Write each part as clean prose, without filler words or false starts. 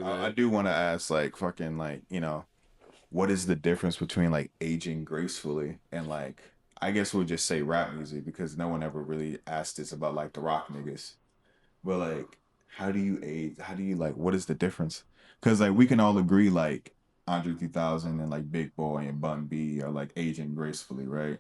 I do want to ask, like, fucking, like, what is the difference between like aging gracefully and like I guess we'll just say rap music because no one ever really asked this about like the rock niggas. But like, how do you age? How do you like? What is the difference? Because like we can all agree like Andre 3000 and like Big Boy and Bun B are like aging gracefully, right?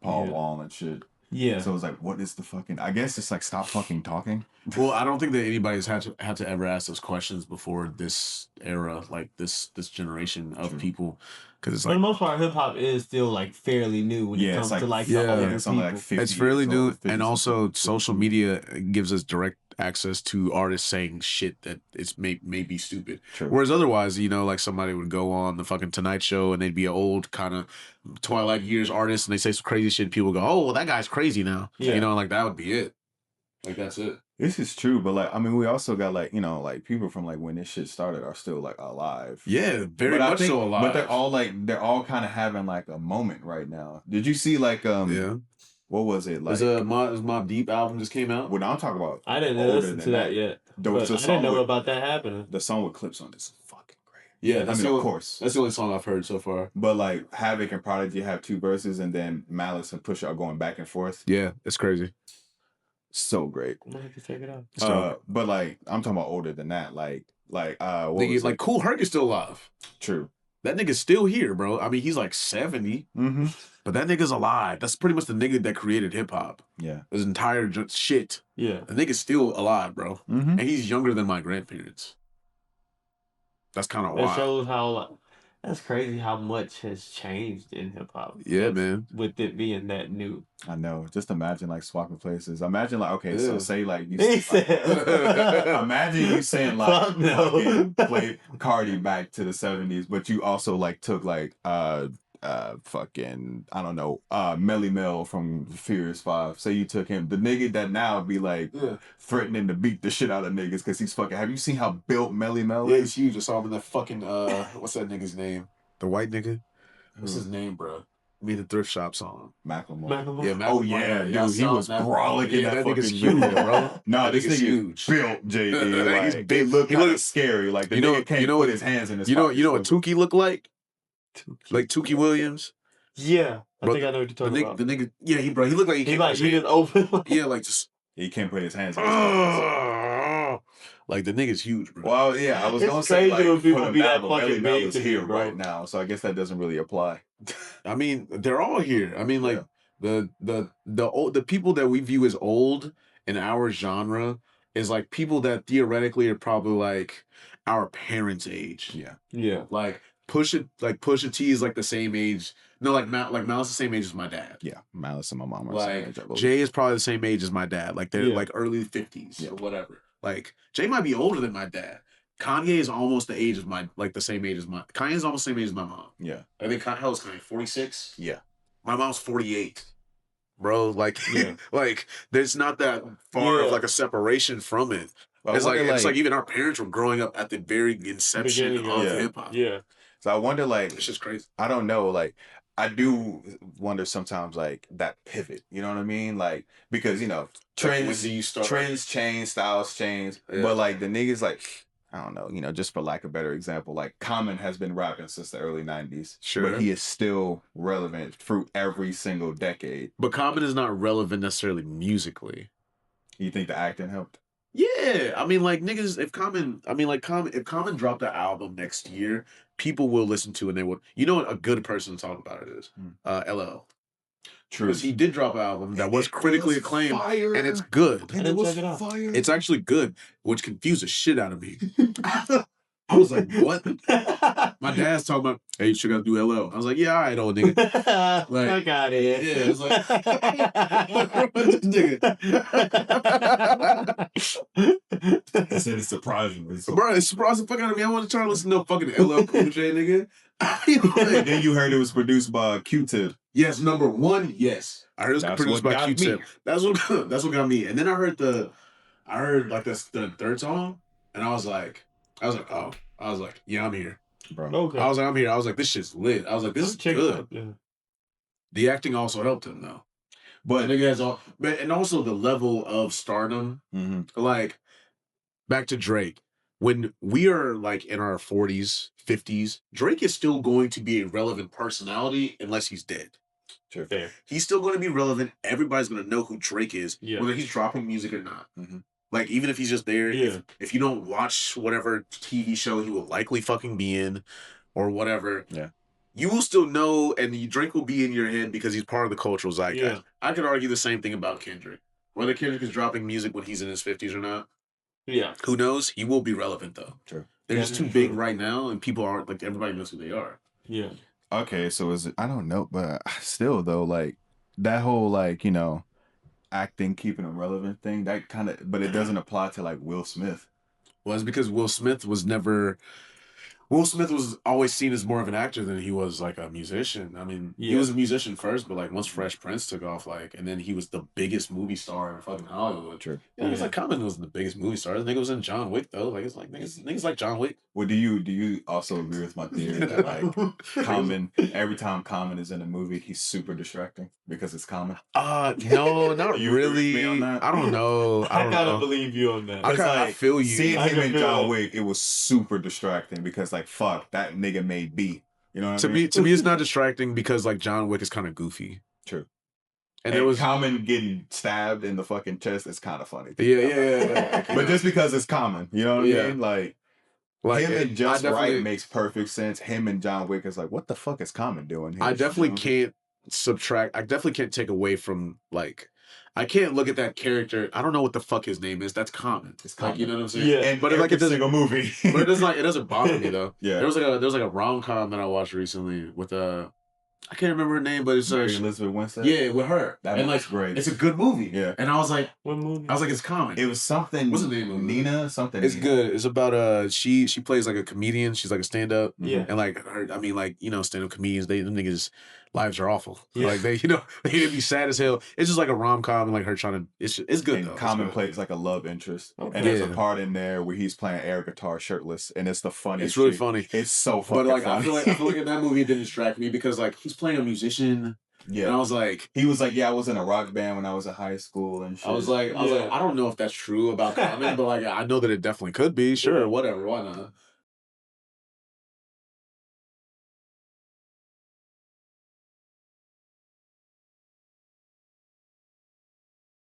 Paul Wall and shit. Yeah. So it's like, what is the fucking? I guess it's like stop fucking talking. Well, I don't think that anybody's had to ever ask those questions before this era, like this generation of people, because it's for the most part, hip hop is still like fairly new when it comes to like the older people. Like 50 it's fairly years new, old, 50, and also 50, social media gives us direct access to artists saying shit that it's may be stupid. True. Whereas otherwise, like somebody would go on the fucking Tonight Show and they'd be an old kind of Twilight Years artist and they say some crazy shit and people go, oh, well, that guy's crazy now. Yeah. Like that would be it. Like that's it. This is true, but like I mean, we also got like like people from like when this shit started are still like alive. Yeah, very much so alive. But they're all kind of having like a moment right now. Did you see like what was it like? There's Mobb Deep album just came out. What I'm talking about? I didn't listen to that yet. I didn't know about that happening. The song with clips on this is fucking great. Yeah, of course. That's the only song I've heard so far. But like Havoc and Prodigy have 2 verses, and then Malice and Pusha are going back and forth. Yeah, it's crazy. So great. I have to check it out. But like I'm talking about older than that. Like Cool Herc is still alive. True. That nigga's still here, bro. I mean, he's like 70, but that nigga's alive. That's pretty much the nigga that created hip hop. Yeah, his entire shit. Yeah, the nigga's still alive, bro, and he's younger than my grandparents. That's kind of wild. It shows how that's crazy how much has changed in hip hop. Yeah, man. With it being that new. I know. Just imagine like swapping places. Imagine like so say like you. Imagine you saying like played Cardi back to the 70s, but you also like took like fucking I don't know Melly Mel from Furious 5. Say you took him, the nigga that now be like threatening to beat the shit out of niggas because he's fucking. Have you seen how built Melly Mel is? Yeah, he's huge. I saw him in that fucking what's that nigga's name? The white nigga. What's his name, bro? Made the thrift shop song. Macklemore. Yeah, Macklemore. Oh yeah, dude, he was brolic in that fucking huge, bro. Nah, this nigga huge. Built JD. Like, he's big. He looked scary. Like the nigga can't put his hands in his. You know what Tukey looked like? Like Tukey Williams. Yeah, I think I know what you're talking about. The nigga, yeah, he looked like he just open. Yeah, like just he can't put his hands in his hands. Like the nigga's huge, bro. Well, yeah, I was gonna say like people be that fucking big to here right now, so I guess that doesn't really apply. I mean, they're all here. I mean, like the people that we view as old in our genre is like people that theoretically are probably like our parents' age. Yeah. Like Pusha T is like the same age. No, like Malice the same age as my dad. Yeah, Malice and my mom are like the same age. Jay is probably the same age as my dad. Like they're like early 50s or whatever. Like Jay might be older than my dad. Kanye is almost the age of the same age as my. Kanye is almost the same age as my mom. Yeah, I think how old is Kanye? 46. Yeah, my mom's 48. Bro, like, like there's not that far of like a separation from it. Well, it's like even our parents were growing up at the very inception of hip hop. Yeah. So I wonder, like, it's just crazy. I don't know, like, I do wonder sometimes, like, that pivot. You know what I mean? Like, because trends change, styles change, but like the niggas, like, I don't know, just for lack of a better example, like Common has been rapping since the early 90s. Sure. But he is still relevant through every single decade. But Common is not relevant necessarily musically. You think the acting helped? Yeah. I mean, like, niggas, if Common dropped an album next year, people will listen to it and they would. You know what a good person to talk about it is? LL. True. Because he did drop an album that was critically acclaimed, and it's good. And it was fire. It's actually good, which confused the shit out of me. I was like, what? My dad's talking about, hey, you should gotta do LL. I was like, yeah, all right, old nigga. Like, I got it. Yeah, it's like, nigga. I said it's surprising. Bro, it surprised the fuck out of me. I want to try to listen to no fucking LL Cool J, nigga. And then you heard it was produced by Q-Tip. Yes, number one, yes. I heard it was produced by Q-Tip. That's what got me. And then I heard like the third song, and I was like, yeah, I'm here. Bro. Okay. I was like, I'm here. I was like, this shit's lit. I was like, this is good. Yeah. The acting also helped him though. But nigga has all, and also the level of stardom. Mm-hmm. Like, back to Drake. when we are like in our 40s, 50s, Drake is still going to be a relevant personality unless he's dead. Sure. Fair. He's still going to be relevant. Everybody's going to know who Drake is, Yeah. whether he's dropping music or not. Mm-hmm. Like, even if he's just there, if you don't watch whatever TV show he will likely fucking be in or whatever, you will still know, and Drake will be in your head because he's part of the cultural zeitgeist. Yeah. I could argue the same thing about Kendrick. Whether Kendrick is dropping music when he's in his 50s or not, who knows? He will be relevant, though. True. They're just too big right now, and people aren't, like, everybody knows who they are. Yeah. Okay, so is it, I don't know, but still, though, like, that whole, like, you know, acting, keeping them relevant thing, that kind of, but it doesn't apply to, like, Will Smith. Well, it's because Will Smith was always seen as more of an actor than he was like a musician. I mean, he was a musician first, but like once Fresh Prince took off, like, and then he was the biggest movie star in fucking Hollywood. True. Yeah, it's like Common wasn't the biggest movie star. I think it was in John Wick though. Like, it's like niggas like John Wick. Well, do you also agree with my theory that like Common, every time Common is in a movie, he's super distracting because it's Common? No, not really. I don't know. I gotta believe you on that. I feel you. Seeing him in John Wick, it was super distracting because like fuck, that nigga made B. You know what I mean? To me, it's not distracting because like John Wick is kind of goofy. True. And there was Common getting stabbed in the fucking chest is kind of funny. Yeah. But just because it's Common, you know what I mean? Like him and Just Right makes perfect sense. Him and John Wick is like, what the fuck is Common doing here? I definitely can't subtract. I definitely can't take away from like. I can't look at that character. I don't know what the fuck his name is. That's Common. It's Common. Like, you know what I'm saying? Yeah, and but it, like it doesn't a movie. But it doesn't bother me though. Yeah. There was like a rom-com that I watched recently with I can't remember her name, but it's Elizabeth Winstead. Yeah, with her. That and like great. It's a good movie. Yeah. And I was like, what movie? I was like, it's Common. It was something. What's the name of it? Nina something. It's good. It's about she plays like a comedian. She's like a stand-up. Yeah. And like her, I mean, like, you know, stand-up comedians, them niggas lives are awful. Yeah. Like they can be sad as hell. It's just like a rom-com and like her trying to it's good though. Common plays like a love interest. Okay. And there's a part in there where he's playing air guitar shirtless and it's the funniest. It's really funny. It's so fucking But like funny. I feel like in that movie it didn't distract me because like he's playing a musician. Yeah. And I was like, he was like, yeah, I was in a rock band when I was in high school and shit. I was like, I don't know if that's true about Common, but like I know that it definitely could be. Sure, whatever, why not?